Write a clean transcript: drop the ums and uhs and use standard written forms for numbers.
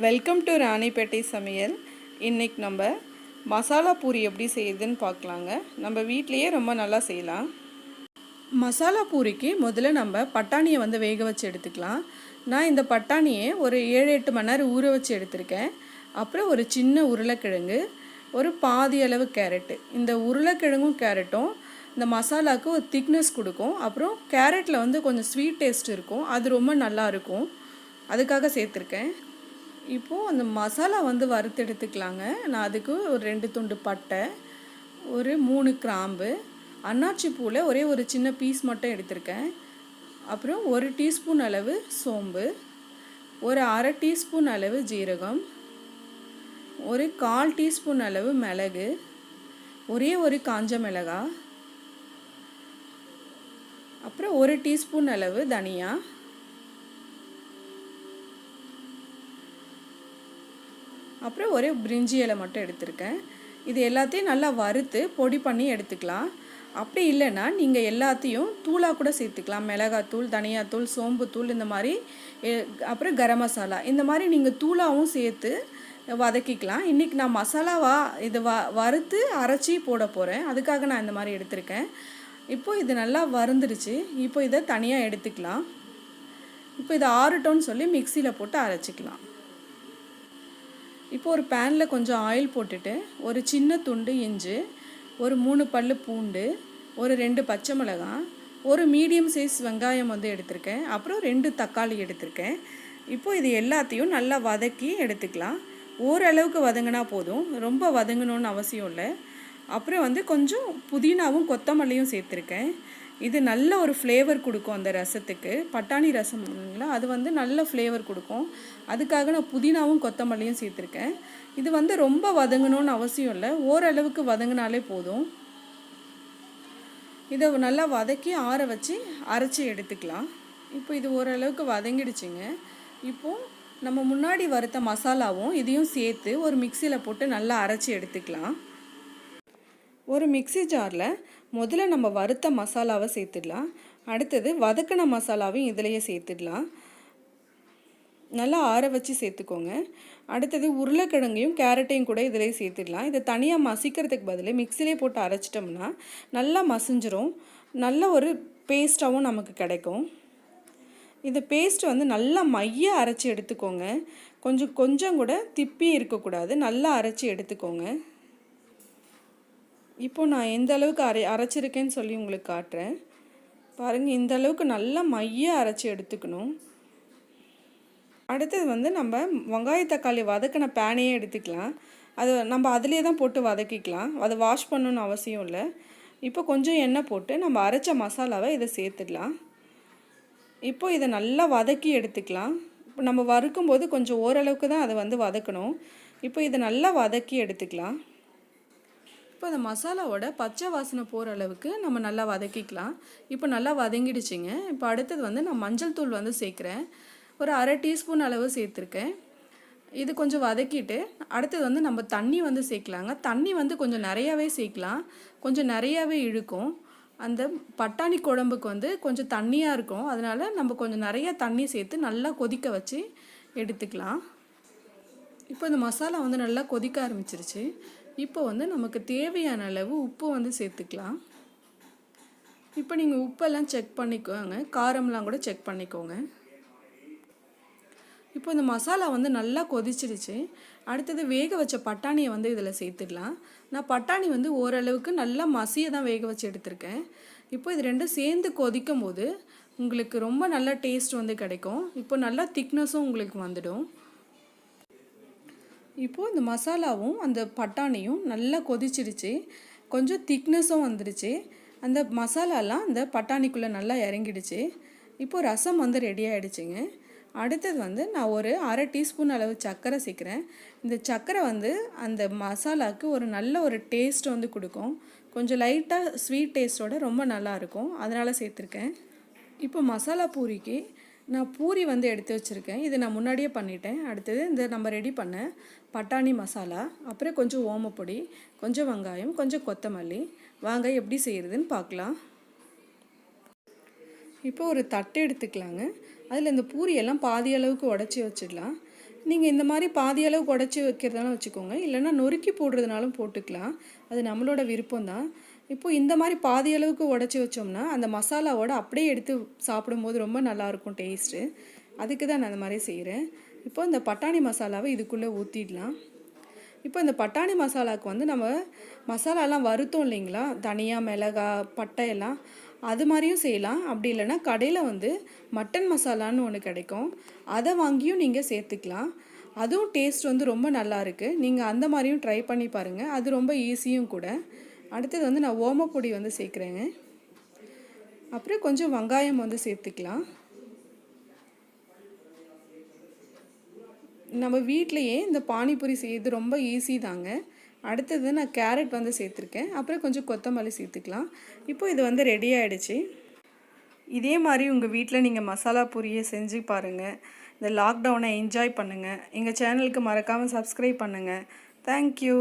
Welcome to Ranipet சமையல். இன்றைக்கி நம்ம மசாலா பூரி எப்படி செய்யுதுன்னு பார்க்கலாங்க. நம்ம வீட்லேயே ரொம்ப நல்லா செய்யலாம். மசாலா பூரிக்கு முதல்ல நம்ம பட்டாணியை வேக வச்சு எடுத்துக்கலாம். நான் இந்த பட்டாணியை ஒரு 7-8 மணி நேரம் ஊற வச்சு எடுத்திருக்கேன். அப்புறம் ஒரு சின்ன உருளைக்கிழங்கு, ஒரு பாதி அளவு கேரட்டு. இந்த உருளைக்கிழங்கும் கேரட்டும் இந்த மசாலாவுக்கு ஒரு திக்னஸ் கொடுக்கும். அப்புறம் கேரட்டில் கொஞ்சம் ஸ்வீட் டேஸ்ட் இருக்கும், அது ரொம்ப நல்லாயிருக்கும், அதுக்காக சேர்த்துருக்கேன். இப்போது அந்த மசாலா வறுத்து எடுத்துக்கலாங்க. நான் அதுக்கு ஒரு 2 துண்டு பட்டை, ஒரு 3 கிராம்பு, அன்னாச்சி பூவில் ஒரே ஒரு சின்ன பீஸ் மட்டும் எடுத்திருக்கேன். அப்புறம் 1 டீஸ்பூன் அளவு சோம்பு, ஒரு அரை டீஸ்பூன் அளவு ஜீரகம், ஒரு 1/4 டீஸ்பூன் அளவு மிளகு, ஒரே ஒரு காஞ்ச மிளகாய், அப்புறம் 1 டீஸ்பூன் அளவு தனியா, அப்புறம் ஒரே பிரிஞ்சி இலை மட்டும் எடுத்திருக்கேன். இது எல்லாத்தையும் நல்லா வறுத்து பொடி பண்ணி எடுத்துக்கலாம். அப்படி இல்லைன்னா நீங்கள் எல்லாத்தையும் தூளாக கூட சேர்த்துக்கலாம். மிளகாத்தூள், தனியாத்தூள், சோம்புத்தூள், இந்த மாதிரி, அப்புறம் கரம் மசாலா, இந்த மாதிரி நீங்கள் தூளாகவும் சேர்த்து வதக்கிக்கலாம். இன்றைக்கி நான் மசாலாவாக இது வறுத்து அரைச்சி போட போகிறேன், அதுக்காக நான் இந்த மாதிரி எடுத்திருக்கேன். இப்போது இது நல்லா வறுந்துருச்சு. இப்போ இதை தனியாக எடுத்துக்கலாம். இப்போ இதை ஆறட்டோன்னு சொல்லி மிக்சியில் போட்டு அரைச்சிக்கலாம். இப்போ ஒரு பேனில் கொஞ்சம் ஆயில் போட்டுட்டு ஒரு சின்ன துண்டு இஞ்சி, ஒரு 3 பல்லு பூண்டு, ஒரு 2 பச்சை மிளகாய், ஒரு மீடியம் சைஸ் வெங்காயம் எடுத்திருக்கேன். அப்புறம் 2 தக்காளி எடுத்திருக்கேன். இப்போது இது எல்லாத்தையும் நல்லா வதக்கி எடுத்துக்கலாம். ஓரளவுக்கு வதங்கினா போதும், ரொம்ப வதங்கணுன்னு அவசியம் இல்லை. அப்புறம் கொஞ்சம் புதினாவும் கொத்தமல்லியும் சேர்த்துருக்கேன். இது நல்ல ஒரு ஃப்ளேவர் கொடுக்கும் அந்த ரசத்துக்கு. பட்டாணி ரசம் இல்லைங்களா, அது நல்ல ஃப்ளேவர் கொடுக்கும். அதுக்காக நான் புதினாவும் கொத்தமல்லியும் சேர்த்துருக்கேன். இது ரொம்ப வதங்கணும்னு அவசியம் இல்லை, ஓரளவுக்கு வதங்கினாலே போதும். இதை நல்லா வதக்கி ஆற வச்சு அரைச்சி எடுத்துக்கலாம். இப்போ இது ஓரளவுக்கு வதங்கிடுச்சுங்க. இப்போது நம்ம முன்னாடி வறுத்த மசாலாவும் இதையும் சேர்த்து ஒரு மிக்சியில் போட்டு நல்லா அரைச்சி எடுத்துக்கலாம். ஒரு மிக்சி ஜாரில் முதல்ல நம்ம வறுத்த மசாலாவை சேர்த்துடலாம். அடுத்தது வதக்கின மசாலாவையும் இதிலையே சேர்த்துடலாம். நல்லா ஆற வச்சு சேர்த்துக்கோங்க. அடுத்தது உருளைக்கிழங்கையும் கேரட்டையும் கூட இதிலே சேர்த்துடலாம். இதை தனியாக மசிக்கிறதுக்கு பதில் மிக்சிலே போட்டு அரைச்சிட்டோம்னா நல்லா மசிஞ்சிரும், நல்ல ஒரு பேஸ்ட்டாகவும் நமக்கு கிடைக்கும். இந்த பேஸ்ட் நல்லா மைய அரைச்சி எடுத்துக்கோங்க. கொஞ்சம் கூட திப்பி இருக்கக்கூடாது, நல்லா அரைச்சி எடுத்துக்கோங்க. இப்போ நான் எந்த அளவுக்கு அரைச்சிருக்கேன்னு சொல்லி உங்களுக்கு காட்டுறேன் பாருங்கள். இந்த அளவுக்கு நல்லா மைய அரைச்சி எடுத்துக்கணும். அடுத்தது நம்ம வெங்காய தக்காளி வதக்கின பேனையே எடுத்துக்கலாம். அது நம்ம அதிலே தான் போட்டு வதக்கிக்கலாம், அதை வாஷ் பண்ணணுன்னு அவசியம் இல்லை. இப்போ கொஞ்சம் எண்ணெய் போட்டு நம்ம அரைச்ச மசாலாவை இதை சேர்த்துடலாம். இப்போ இதை நல்லா வதக்கி எடுத்துக்கலாம். இப்போ நம்ம வறுக்கும்போது கொஞ்சம் ஓரளவுக்கு தான் அதை வதக்கணும். இப்போ இதை நல்லா வதக்கி எடுத்துக்கலாம். இப்போ அந்த மசாலாவோட பச்சை வாசனை போகிற அளவுக்கு நம்ம நல்லா வதக்கிக்கலாம். இப்போ நல்லா வதங்கிடுச்சிங்க. இப்போ அடுத்தது நான் மஞ்சள் தூள் சேர்க்குறேன். ஒரு அரை டீஸ்பூன் அளவு சேர்த்துருக்கேன். இது கொஞ்சம் வதக்கிட்டு அடுத்தது நம்ம தண்ணி சேர்க்கலாங்க. தண்ணி கொஞ்சம் நிறையாவே சேர்க்கலாம், கொஞ்சம் நிறையாவே இழுக்கும். அந்த பட்டாணி குழம்புக்கு கொஞ்சம் தண்ணியாக இருக்கும், அதனால் நம்ம கொஞ்சம் நிறையா தண்ணி சேர்த்து நல்லா கொதிக்க வச்சு எடுத்துக்கலாம். இப்போ இந்த மசாலா நல்லா கொதிக்க ஆரம்பிச்சிருச்சு. இப்போ நமக்கு தேவையான அளவு உப்பு சேர்த்துக்கலாம். இப்போ நீங்கள் உப்பெல்லாம் செக் பண்ணிக்கோங்க, காரம்லாம் கூட செக் பண்ணிக்கோங்க. இப்போ இந்த மசாலா நல்லா கொதிச்சிருச்சு. அடுத்தது வேக வச்ச பட்டாணியை இதில் சேர்த்துடலாம். நான் பட்டாணி ஓரளவுக்கு நல்லா மசியை தான் வேக வச்சு எடுத்திருக்கேன். இப்போ இது ரெண்டும் சேர்ந்து கொதிக்கும் போது உங்களுக்கு ரொம்ப நல்ல டேஸ்ட் கிடைக்கும். இப்போ நல்லா திக்னஸும் உங்களுக்கு வந்துடும். இப்போது இந்த மசாலாவும் அந்த பட்டாணியும் நல்லா கொதிச்சிடுச்சு, கொஞ்சம் திக்னஸும் வந்துடுச்சு. அந்த மசாலாலாம் அந்த பட்டாணிக்குள்ளே நல்லா இறங்கிடுச்சு. இப்போது ரசம் ரெடி ஆகிடுச்சிங்க. அடுத்தது நான் ஒரு அரை டீஸ்பூன் அளவு சர்க்கரை சேர்க்குறேன். இந்த சர்க்கரை அந்த மசாலாவுக்கு ஒரு நல்ல ஒரு டேஸ்ட் கொடுக்கும். கொஞ்சம் லைட்டாக ஸ்வீட் டேஸ்ட்டோட ரொம்ப நல்லாயிருக்கும், அதனால் சேர்த்துருக்கேன். இப்போ மசாலா பூரிக்கு நான் பூரி எடுத்து வச்சுருக்கேன். இது நான் முன்னாடியே பண்ணிட்டேன். அடுத்தது இந்த நம்ம ரெடி பண்ண பட்டாணி மசாலா, அப்புறம் கொஞ்சம் ஓமப்பொடி, கொஞ்சம் வெங்காயம், கொஞ்சம் கொத்தமல்லி. வாங்க எப்படி செய்கிறதுன்னு பார்க்கலாம். இப்போ ஒரு தட்டு எடுத்துக்கலாங்க. அதில் இந்த பூரியெல்லாம் பாதி அளவுக்கு உடச்சி வச்சிடலாம். நீங்கள் இந்த மாதிரி பாதி அளவு உடச்சி வைக்கிறதாலும் வச்சுக்கோங்க, இல்லைன்னா நொறுக்கி போடுறதுனாலும் போட்டுக்கலாம். அது நம்மளோட விருப்பம் தான். இப்போது இந்த மாதிரி பாதி அளவுக்கு உடச்சி வச்சோம்னா அந்த மசாலாவோட அப்படியே எடுத்து சாப்பிடும்போது ரொம்ப நல்லாயிருக்கும் டேஸ்ட்டு. அதுக்கு தான் நான் அந்த மாதிரி செய்கிறேன். இப்போ இந்த பட்டாணி மசாலாவை இதுக்குள்ளே ஊற்றிடலாம். இப்போ இந்த பட்டாணி மசாலாவுக்கு வந்து நம்ம மசாலாலாம் வறுத்தோம் இல்லைங்களா, தனியா, மிளகா, பட்டையெல்லாம், அது மாதிரியும் செய்யலாம். அப்படி இல்லைன்னா கடையில் வந்து மட்டன் மசாலான்னு ஒன்று கிடைக்கும், அதை வாங்கியும் நீங்கள் சேர்த்துக்கலாம். அதுவும் டேஸ்ட் வந்து ரொம்ப நல்லா இருக்குது. நீங்கள் அந்த மாதிரியும் ட்ரை பண்ணி பாருங்கள், அது ரொம்ப ஈஸியும் கூட. அடுத்தது வந்து நான் ஓமப்பொடி வந்து சேர்க்குறேங்க. அப்புறம் கொஞ்சம் வெங்காயம் வந்து சேர்த்துக்கலாம். நம்ம வீட்டிலையே இந்த பானிபூரி செய்யறது ரொம்ப ஈஸி தாங்க. அடுத்தது நான் கேரட் வந்து சேர்த்துருக்கேன். அப்புறம் கொஞ்சம் கொத்தமல்லி சேர்த்துக்கலாம். இப்போ இது வந்து ரெடி ஆகிடுச்சு. இதே மாதிரி உங்கள் வீட்டில் நீங்கள் மசாலா பூரியை செஞ்சு பாருங்கள். இந்த லாக்டவுனை என்ஜாய் பண்ணுங்கள். எங்கள் சேனலுக்கு மறக்காமல் சப்ஸ்கிரைப் பண்ணுங்கள். தேங்க்யூ.